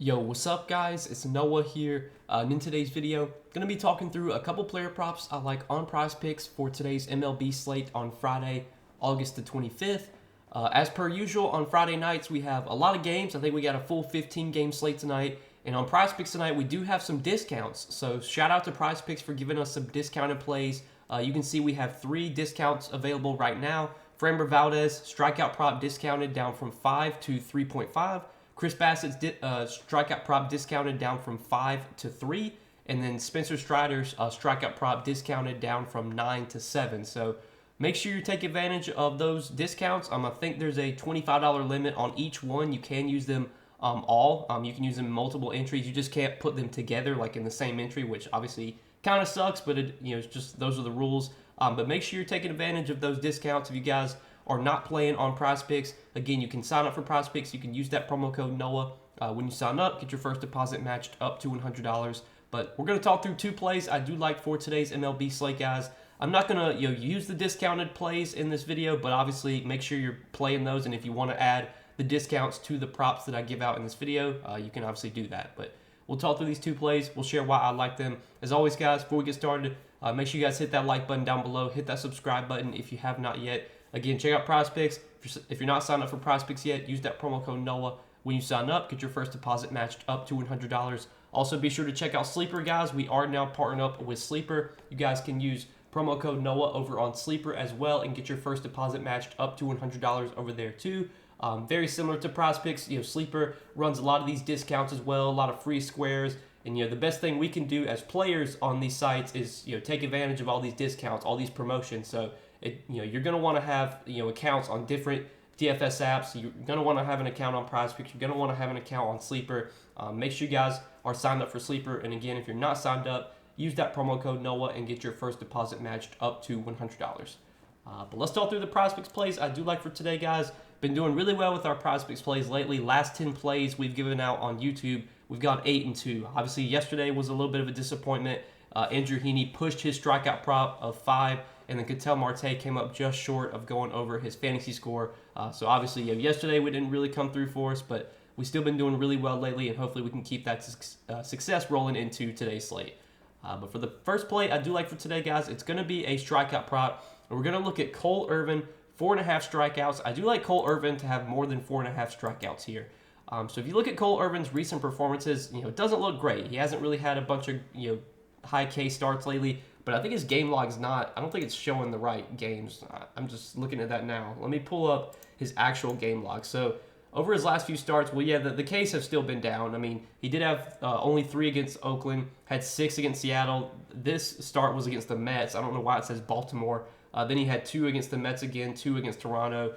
Yo, what's up guys? It's Noah here, and in today's video, going to be talking through a couple player props I like on Prizepicks for today's MLB slate on Friday, August the 25th. As per usual, on Friday nights we have a lot of games. I think we got a full 15 game slate tonight, and on Prizepicks tonight we do have some discounts. So shout out to Prizepicks for giving us some discounted plays. You can see we have 3 discounts available right now. Framber Valdez, strikeout prop discounted down from 5 to 3.5. Chris Bassett's strikeout prop discounted down from 5 to 3. And then Spencer Strider's strikeout prop discounted down from 9 to 7. So make sure you take advantage of those discounts. I think there's a $25 limit on each one. You can use them all. You can use them in multiple entries. You just can't put them together like in the same entry, which obviously kind of sucks, but it's just those are the rules. But make sure you're taking advantage of those discounts. If you guys are not playing on Prizepicks, again, you can sign up for Prizepicks. You can use that promo code NOAH when you sign up. Get your first deposit matched up to $100. But we're going to talk through 2 plays I do like for today's MLB slate, guys. I'm not going to use the discounted plays in this video, but obviously make sure you're playing those. And if you want to add the discounts to the props that I give out in this video, you can obviously do that. But we'll talk through these 2 plays. We'll share why I like them. As always, guys, before we get started, make sure you guys hit that like button down below. Hit that subscribe button if you have not yet. Again, check out Prizepicks. If you're not signed up for Prizepicks yet, use that promo code NOAH when you sign up. Get your first deposit matched up to $100. Also, be sure to check out Sleeper, guys. We are now partnered up with Sleeper. You guys can use promo code NOAH over on Sleeper as well and get your first deposit matched up to $100 over there too. Very similar to Prizepicks. Sleeper runs a lot of these discounts as well, a lot of free squares. And the best thing we can do as players on these sites is take advantage of all these discounts, all these promotions. So you're going to want to have accounts on different DFS apps. You're going to want to have an account on Prizepicks. You're going to want to have an account on Sleeper. Make sure you guys are signed up for Sleeper. And again, if you're not signed up, use that promo code NOAH and get your first deposit matched up to $100. But let's talk through the Prizepicks plays I do like for today, guys. Been doing really well with our Prizepicks plays lately. Last 10 plays we've given out on YouTube, we've got 8-2. Obviously, yesterday was a little bit of a disappointment. Andrew Heaney pushed his strikeout prop of 5, and then Ketel Marte came up just short of going over his fantasy score. So obviously, yesterday we didn't really come through for us, but we've still been doing really well lately, and hopefully we can keep that success rolling into today's slate. But for the first play I do like for today, guys, it's going to be a strikeout prop. And we're going to look at Cole Irvin, 4.5 strikeouts. I do like Cole Irvin to have more than 4.5 strikeouts here. So if you look at Cole Irvin's recent performances, it doesn't look great. He hasn't really had a bunch of high K starts lately, but I think his game log's not. I don't think it's showing the right games. I'm just looking at that now. Let me pull up his actual game log. So over his last few starts, well, yeah, the Ks have still been down. I mean, he did have only 3 against Oakland, had 6 against Seattle. This start was against the Mets. I don't know why it says Baltimore. Then he had 2 against the Mets again, 2 against Toronto.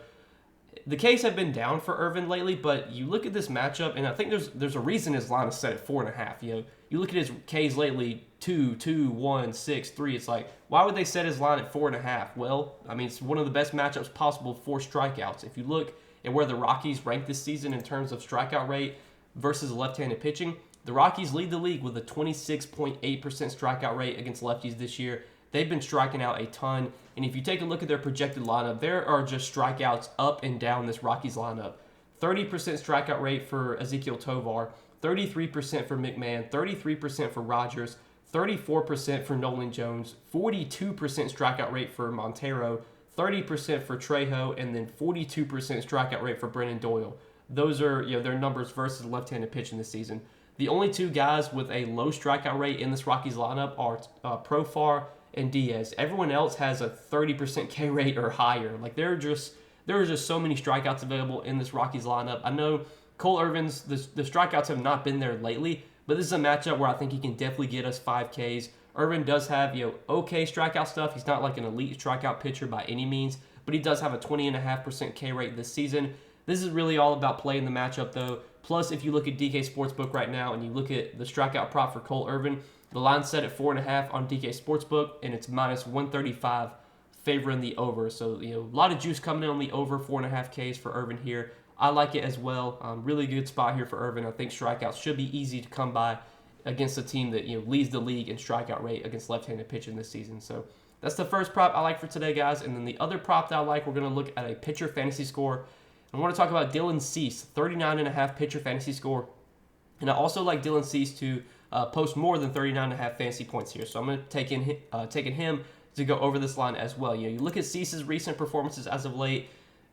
The Ks have been down for Irvin lately, but you look at this matchup, and I think there's a reason his line is set at 4.5. You look at his Ks lately, 2, 2, 1, 6, 3. It's like, why would they set his line at 4.5? Well, I mean, it's one of the best matchups possible for strikeouts. If you look at where the Rockies rank this season in terms of strikeout rate versus left-handed pitching, the Rockies lead the league with a 26.8% strikeout rate against lefties this year. They've been striking out a ton. And if you take a look at their projected lineup, there are just strikeouts up and down this Rockies lineup. 30% strikeout rate for Ezequiel Tovar, 33% for McMahon, 33% for Rogers, 34% for Nolan Jones, 42% strikeout rate for Montero, 30% for Trejo, and then 42% strikeout rate for Brennan Doyle. Those are their numbers versus left-handed pitching this season. The only 2 guys with a low strikeout rate in this Rockies lineup are Profar and Diaz. Everyone else has a 30% K rate or higher. Like there are just so many strikeouts available in this Rockies lineup. I know Cole Irvin's the strikeouts have not been there lately, but this is a matchup where I think he can definitely get us 5 Ks. Irvin does have okay strikeout stuff. He's not like an elite strikeout pitcher by any means, but he does have a 20.5% K rate this season. This is really all about playing the matchup though. Plus, if you look at DK Sportsbook right now and you look at the strikeout prop for Cole Irvin, the line's set at 4.5 on DK Sportsbook, and it's minus 135 favoring the over. So, a lot of juice coming in on the over 4.5 Ks for Irvin here. I like it as well. Really good spot here for Irvin. I think strikeouts should be easy to come by against a team that leads the league in strikeout rate against left-handed pitching this season. So that's the first prop I like for today, guys. And then the other prop that I like, we're going to look at a pitcher fantasy score. I want to talk about Dylan Cease, 39.5 pitcher fantasy score. And I also like Dylan Cease to post more than 39.5 fantasy points here. So I'm going to taking him to go over this line as well. You look at Cease's recent performances as of late,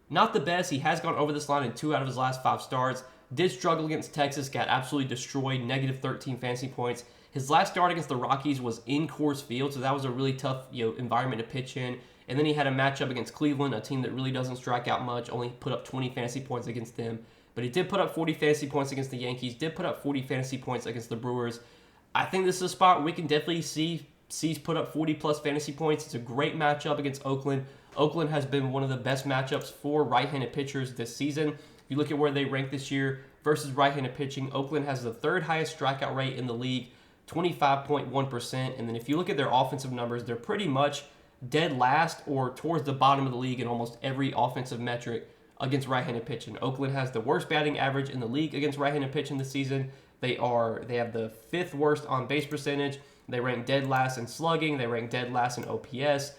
not the best. He has gone over this line in 2 out of his last 5 starts. Did struggle against Texas, got absolutely destroyed, negative 13 fantasy points. His last start against the Rockies was in Coors Field, so that was a really tough environment to pitch in. And then he had a matchup against Cleveland, a team that really doesn't strike out much, only put up 20 fantasy points against them. But he did put up 40 fantasy points against the Yankees, did put up 40 fantasy points against the Brewers. I think this is a spot where we can definitely see Cease put up 40-plus fantasy points. It's a great matchup against Oakland. Oakland has been one of the best matchups for right-handed pitchers this season. If you look at where they rank this year versus right-handed pitching, Oakland has the 3rd highest strikeout rate in the league, 25.1%. And then if you look at their offensive numbers, they're pretty much dead last or towards the bottom of the league in almost every offensive metric against right-handed pitching. Oakland has the worst batting average in the league against right-handed pitching this season. They have the 5th worst on base percentage. They rank dead last in slugging. They rank dead last in OPS.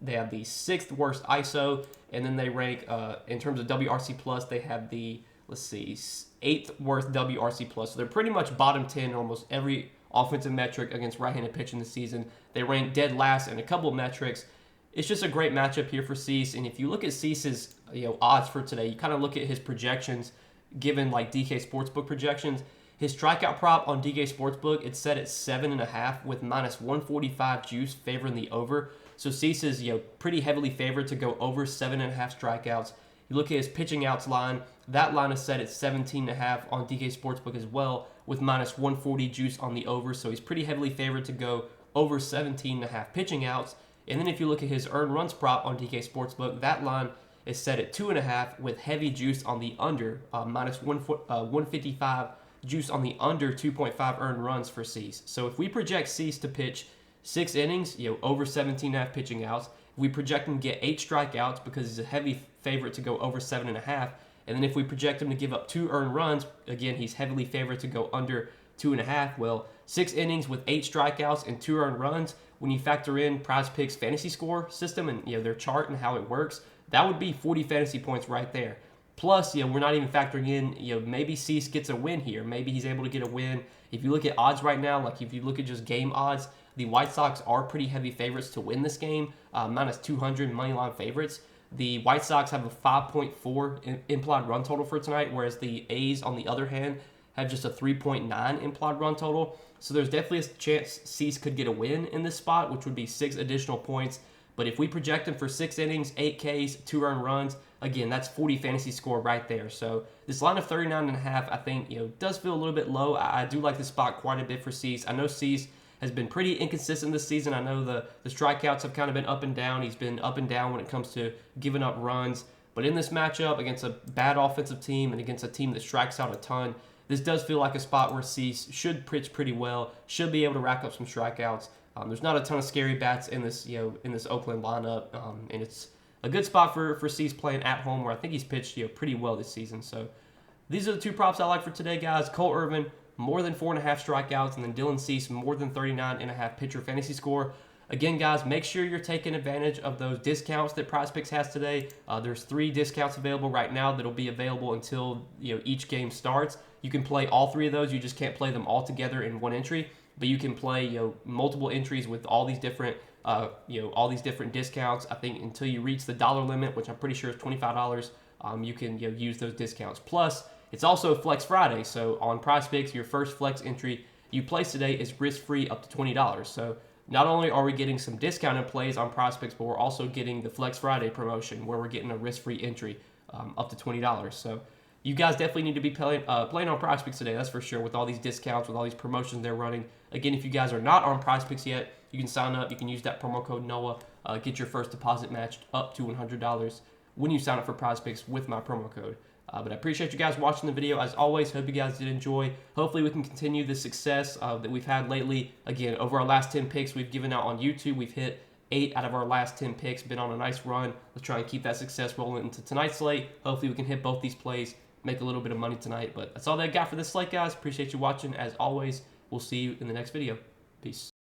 They have the 6th worst ISO, and then they rank in terms of WRC plus. They have the 8th worst WRC plus. So they're pretty much bottom 10 in almost every offensive metric against right-handed pitching this season. They rank dead last in a couple of metrics. It's just a great matchup here for Cease. And if you look at Cease's odds for today, you kind of look at his projections given like DK Sportsbook projections. His strikeout prop on DK Sportsbook, it's set at 7.5 with minus 145 juice favoring the over. So Cease is pretty heavily favored to go over 7.5 strikeouts. You look at his pitching outs line, that line is set at 17.5 on DK Sportsbook as well with minus 140 juice on the over. So he's pretty heavily favored to go over 17.5 pitching outs. And then if you look at his earned runs prop on DK Sportsbook, that line is set at 2.5 with heavy juice on the under, minus 155 juice on the under 2.5 earned runs for Cease. So if we project Cease to pitch 6 innings, over 17.5 pitching outs, if we project him to get 8 strikeouts because he's a heavy favorite to go over 7.5, and then if we project him to give up 2 earned runs, again, he's heavily favored to go under 2.5. Well, 6 innings with 8 strikeouts and 2 earned runs, when you factor in Prizepicks fantasy score system and their chart and how it works, that would be 40 fantasy points right there. Plus, we're not even factoring in, maybe Cease gets a win here. Maybe he's able to get a win. If you look at odds right now, like if you look at just game odds, the White Sox are pretty heavy favorites to win this game, minus 200 moneyline favorites. The White Sox have a 5.4 implied run total for tonight, whereas the A's, on the other hand, have just a 3.9 implied run total. So there's definitely a chance Cease could get a win in this spot, which would be 6 additional points. But if we project him for 6 innings, 8 Ks, 2 earned runs, again, that's 40 fantasy score right there. So this line of 39.5, I think, does feel a little bit low. I do like this spot quite a bit for Cease. I know Cease has been pretty inconsistent this season. I know the strikeouts have kind of been up and down. He's been up and down when it comes to giving up runs. But in this matchup against a bad offensive team and against a team that strikes out a ton, this does feel like a spot where Cease should pitch pretty well, should be able to rack up some strikeouts. There's not a ton of scary bats in this, in this Oakland lineup, and it's a good spot for Cease playing at home, where I think he's pitched pretty well this season. So these are the 2 props I like for today, guys. Cole Irvin, more than 4.5 strikeouts, and then Dylan Cease, more than 39.5 pitcher fantasy score. Again, guys, make sure you're taking advantage of those discounts that Prizepicks has today. There's 3 discounts available right now that'll be available until each game starts. You can play all 3 of those. You just can't play them all together in one entry, but you can play multiple entries with all these different discounts. I think until you reach the dollar limit, which I'm pretty sure is $25, you can use those discounts. Plus, it's also Flex Friday, so on Prizepicks, your first Flex entry you place today is risk-free up to $20. So not only are we getting some discounted plays on Prizepicks, but we're also getting the Flex Friday promotion where we're getting a risk-free entry up to $20. So you guys definitely need to be playing on Prizepicks today, that's for sure, with all these discounts, with all these promotions they're running. Again, if you guys are not on Prizepicks yet, you can sign up. You can use that promo code NOAH, get your first deposit matched up to $100 when you sign up for Prizepicks with my promo code. But I appreciate you guys watching the video. As always, hope you guys did enjoy. Hopefully we can continue the success that we've had lately. Again, over our last 10 picks we've given out on YouTube, we've hit 8 out of our last 10 picks. Been on a nice run. Let's try and keep that success rolling into tonight's slate. Hopefully we can hit both these plays, make a little bit of money tonight. But that's all that I got for this slate, guys. Appreciate you watching. As always, we'll see you in the next video. Peace.